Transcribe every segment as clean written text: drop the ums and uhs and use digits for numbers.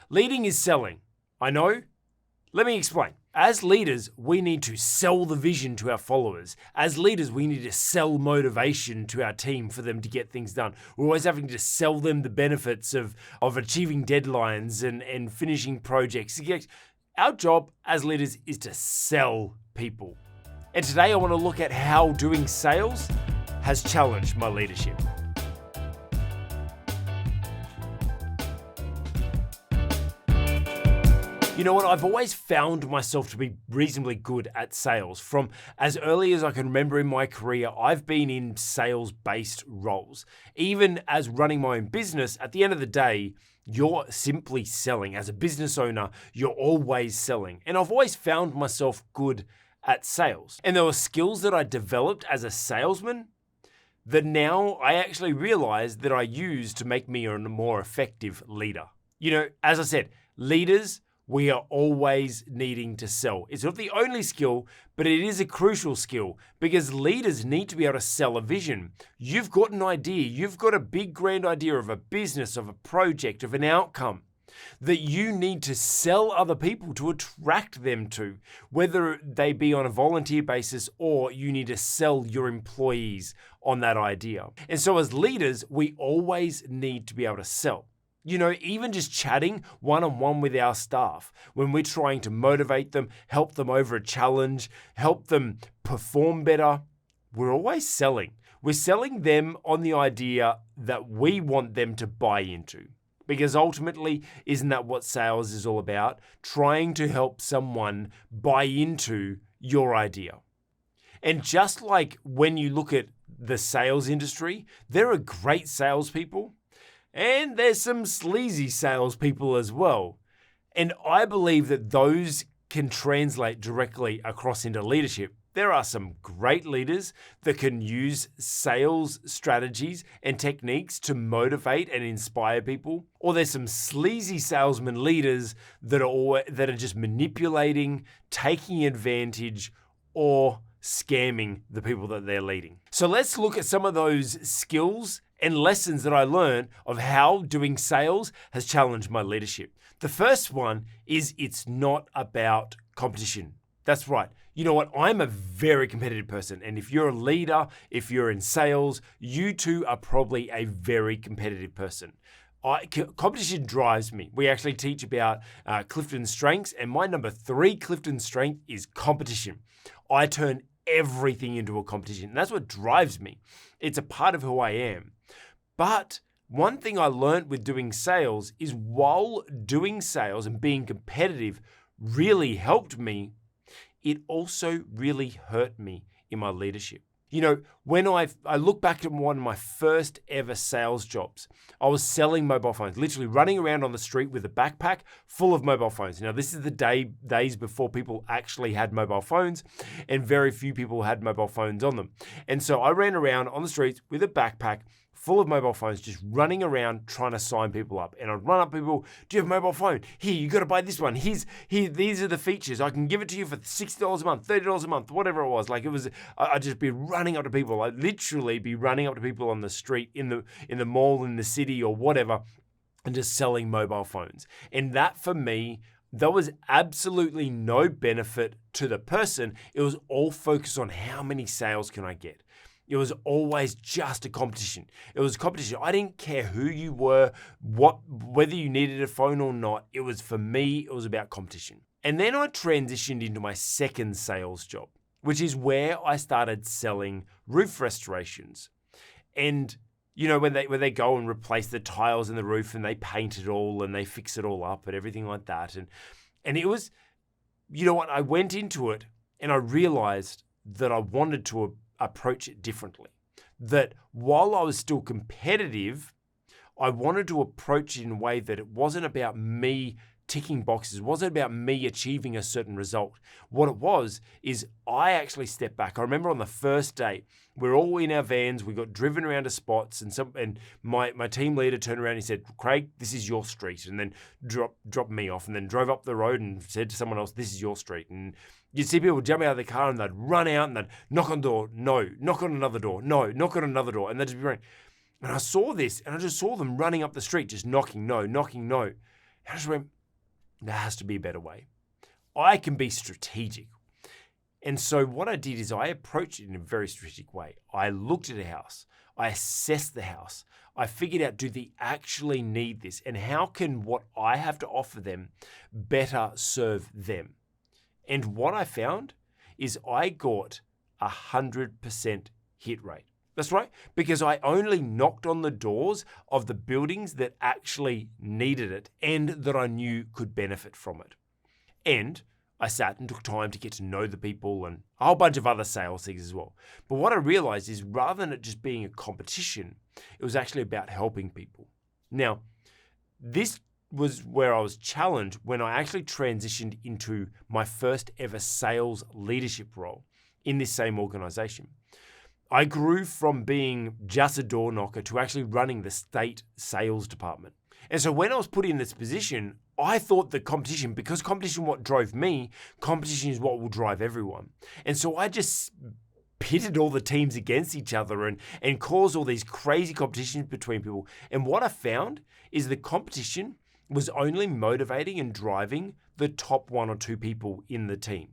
Leading is selling. I know. Let me explain. As leaders, we need to sell the vision to our followers. As leaders, we need to sell motivation to our team for them to get things done. We're always having to sell them the benefits of achieving deadlines and finishing projects. Our job as leaders is to sell people. And today I want to look at how doing sales has challenged my leadership. You know what? I've always found myself to be reasonably good at sales. From as early as I can remember in my career, I've been in sales-based roles. Even as running my own business, at the end of the day, you're simply selling. As a business owner, you're always selling. And I've always found myself good at sales. And there were skills that I developed as a salesman that now I actually realize that I use to make me a more effective leader. You know, as I said, leaders, we are always needing to sell. It's not the only skill, but it is a crucial skill because leaders need to be able to sell a vision. You've got an idea. You've got a big, grand idea of a business, of a project, of an outcome that you need to sell other people to attract them to, whether they be on a volunteer basis or you need to sell your employees on that idea. And so as leaders, we always need to be able to sell. You know, even just chatting one-on-one with our staff, when we're trying to motivate them, help them over a challenge, help them perform better, we're always selling. We're selling them on the idea that we want them to buy into. Because ultimately, isn't that what sales is all about? Trying to help someone buy into your idea. And just like when you look at the sales industry, there are great salespeople. And there's some sleazy salespeople as well. And I believe that those can translate directly across into leadership. There are some great leaders that can use sales strategies and techniques to motivate and inspire people. Or there's some sleazy salesman leaders that are just manipulating, taking advantage, or scamming the people that they're leading. So let's look at some of those skills and lessons that I learned of how doing sales has challenged my leadership. The first one is it's not about competition. That's right. You know what? I'm a very competitive person. And if you're a leader, if you're in sales, you too are probably a very competitive person. Competition drives me. We actually teach about Clifton strengths, and my number 3 Clifton strength is competition. I turn everything into a competition. And that's what drives me. It's a part of who I am. But one thing I learned with doing sales is while doing sales and being competitive really helped me, it also really hurt me in my leadership. You know, when I look back at one of my first ever sales jobs, I was selling mobile phones, literally running around on the street with a backpack full of mobile phones. Now, this is the days before people actually had mobile phones, and very few people had mobile phones on them. And so I ran around on the streets with a backpack full of mobile phones, just running around trying to sign people up. And I'd run up people, do you have a mobile phone? Here, you got to buy this one. Here, these are the features. I can give it to you for $60 a month, $30 a month, whatever it was. Like it was, I'd just be running up to people. I'd literally be running up to people on the street, in the mall, in the city or whatever, and just selling mobile phones. And that for me, there was absolutely no benefit to the person. It was all focused on how many sales can I get. It was always just a competition. It was a competition. I didn't care who you were, whether you needed a phone or not. It was, for me, it was about competition. And then I transitioned into my second sales job, which is where I started selling roof restorations. And you know, when they go and replace the tiles in the roof and they paint it all and they fix it all up and everything like that. And it was, you know what, I went into it and I realized that I wanted to approach it differently. That while I was still competitive, I wanted to approach it in a way that it wasn't about me ticking boxes. It wasn't about me achieving a certain result. What it was is I actually stepped back. I remember on the first day, we're all in our vans. We got driven around to spots, and my team leader turned around and he said, "Craig, this is your street," and then dropped me off, and then drove up the road and said to someone else, "This is your street." And you'd see people jump out of the car and they'd run out and they'd knock on the door, no, knock on another door, no, knock on another door, and they'd just be running. And I saw this, and I just saw them running up the street, just knocking, no, knocking, no. And I just went, There has to be a better way. I can be strategic. And so what I did is I approached it in a very strategic way. I looked at a house. I assessed the house. I figured out, do they actually need this? And how can what I have to offer them better serve them? And what I found is I got 100% hit rate. That's right, because I only knocked on the doors of the buildings that actually needed it and that I knew could benefit from it. And I sat and took time to get to know the people and a whole bunch of other sales things as well. But what I realized is rather than it just being a competition, it was actually about helping people. Now, this was where I was challenged when I actually transitioned into my first ever sales leadership role in this same organization. I grew from being just a door knocker to actually running the state sales department. And so when I was put in this position, I thought the competition, because competition what drove me, competition is what will drive everyone. And so I just pitted all the teams against each other and caused all these crazy competitions between people. And what I found is the competition was only motivating and driving the top 1 or 2 people in the team.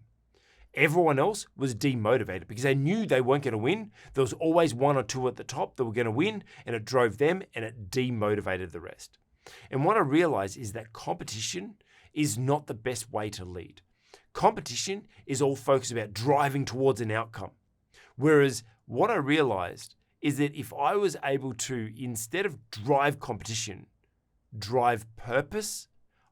Everyone else was demotivated because they knew they weren't going to win. There was always 1 or 2 at the top that were going to win, and it drove them and it demotivated the rest. And what I realized is that competition is not the best way to lead. Competition is all focused about driving towards an outcome. Whereas what I realized is that if I was able to, instead of drive competition, drive purpose,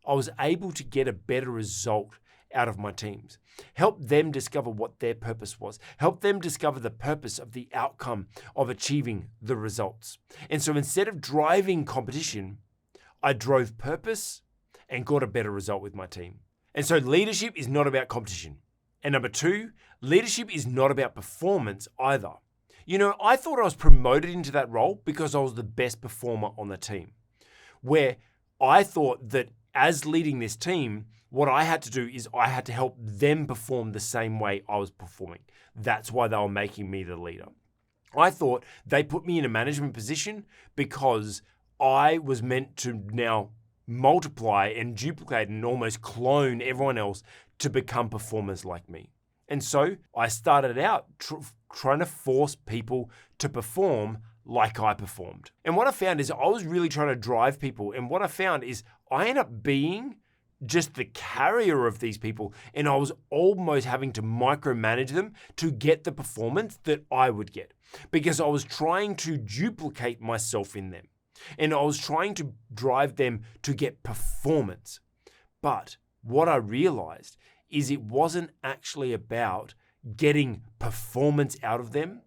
I was able to get a better result out of my teams. Help them discover what their purpose was. Help them discover the purpose of the outcome of achieving the results. And so instead of driving competition, I drove purpose and got a better result with my team. And so leadership is not about competition. And number 2, leadership is not about performance either. You know, I thought I was promoted into that role because I was the best performer on the team, where I thought that as leading this team, what I had to do is I had to help them perform the same way I was performing. That's why they were making me the leader. I thought they put me in a management position because I was meant to now multiply and duplicate and almost clone everyone else to become performers like me. And so I started out trying to force people to perform like I performed. And what I found is I was really trying to drive people. And what I found is I ended up being just the carrier of these people, and I was almost having to micromanage them to get the performance that I would get because I was trying to duplicate myself in them, and I was trying to drive them to get performance. But what I realized is it wasn't actually about getting performance out of them.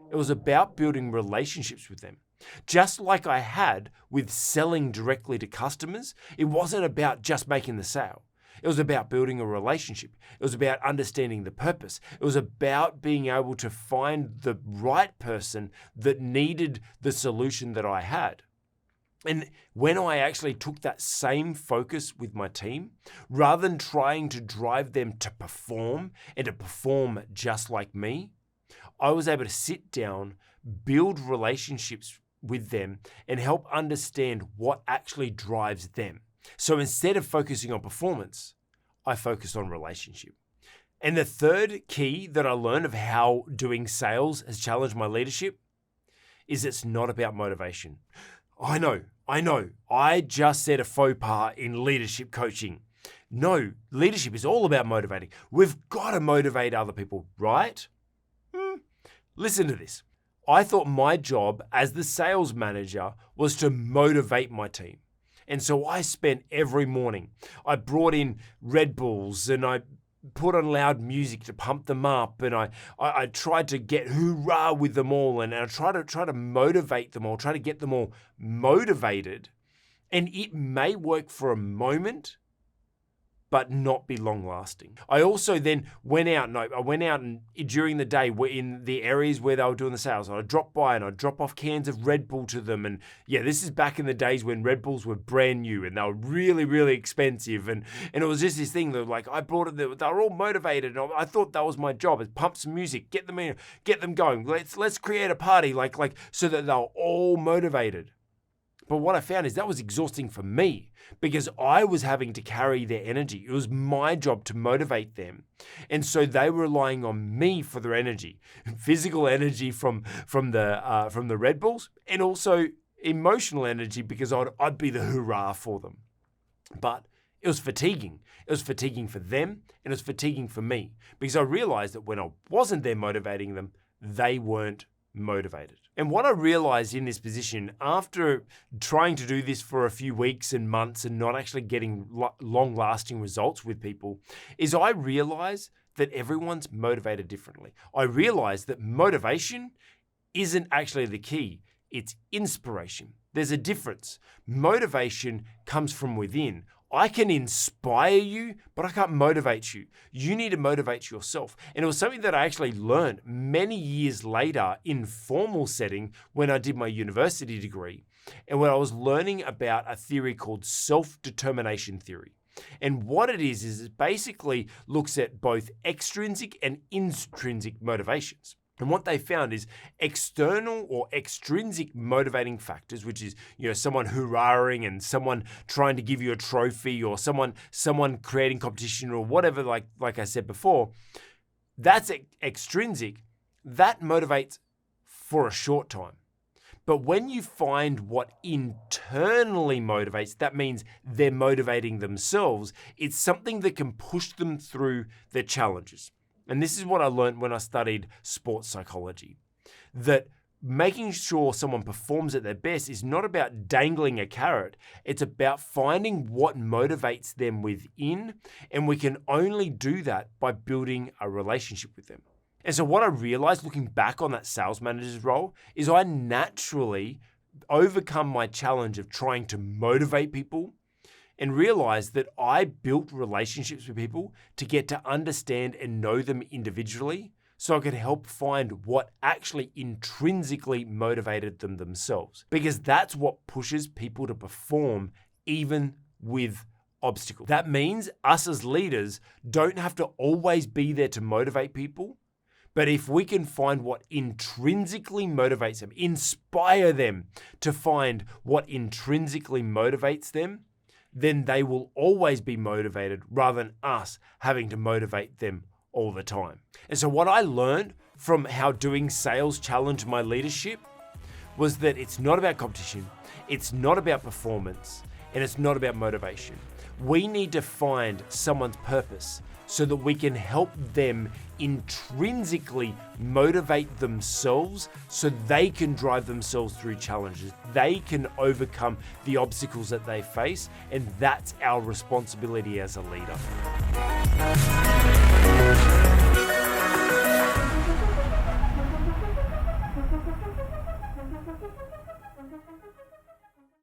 It was about building relationships with them. Just like I had with selling directly to customers, it wasn't about just making the sale. It was about building a relationship. It was about understanding the purpose. It was about being able to find the right person that needed the solution that I had. And when I actually took that same focus with my team, rather than trying to drive them to perform and to perform just like me, I was able to sit down, build relationships with them, and help understand what actually drives them. So instead of focusing on performance, I focused on relationship. And the third key that I learned of how doing sales has challenged my leadership is it's not about motivation. I know. I just said a faux pas in leadership coaching. No, leadership is all about motivating. We've got to motivate other people, right? Listen to this. I thought my job as the sales manager was to motivate my team. And so I spent every morning, I brought in Red Bulls and I put on loud music to pump them up, and I tried to get hoorah with them all, and I try to motivate them all, try to get them all motivated. And it may work for a moment, but not be long lasting. I also then went out and during the day in the areas where they were doing the sales, I'd drop by and I'd drop off cans of Red Bull to them. And yeah, this is back in the days when Red Bulls were brand new and they were really, really expensive. And it was just this thing that like I brought it, they were all motivated. And I thought that was my job, is pump some music, get them in, get them going. Let's create a party like so that they're all motivated. But what I found is that was exhausting for me because I was having to carry their energy. It was my job to motivate them. And so they were relying on me for their energy, physical energy from the Red Bulls, and also emotional energy because I'd be the hurrah for them. But it was fatiguing. It was fatiguing for them and it was fatiguing for me because I realized that when I wasn't there motivating them, they weren't motivated. And what I realized in this position after trying to do this for a few weeks and months and not actually getting long-lasting results with people is I realized that everyone's motivated differently. I realized that motivation isn't actually the key. It's inspiration. There's a difference. Motivation comes from within. I can inspire you, but I can't motivate you. You need to motivate yourself. And it was something that I actually learned many years later in formal setting when I did my university degree and when I was learning about a theory called self-determination theory. And what it is it basically looks at both extrinsic and intrinsic motivations. And what they found is external or extrinsic motivating factors, which is, someone hurrahing and someone trying to give you a trophy or someone creating competition or whatever, like I said before, that's extrinsic. That motivates for a short time. But when you find what internally motivates, that means they're motivating themselves. It's something that can push them through their challenges. And this is what I learned when I studied sports psychology, that making sure someone performs at their best is not about dangling a carrot. It's about finding what motivates them within, and we can only do that by building a relationship with them. And so what I realized looking back on that sales manager's role is I naturally overcome my challenge of trying to motivate people and realized that I built relationships with people to get to understand and know them individually so I could help find what actually intrinsically motivated them themselves. Because that's what pushes people to perform even with obstacles. That means us as leaders don't have to always be there to motivate people, but if we can find what intrinsically motivates them, inspire them to find what intrinsically motivates them, then they will always be motivated rather than us having to motivate them all the time. And so what I learned from how doing sales challenged my leadership was that it's not about competition, it's not about performance, and it's not about motivation. We need to find someone's purpose so that we can help them intrinsically motivate themselves so they can drive themselves through challenges. They can overcome the obstacles that they face, and that's our responsibility as a leader.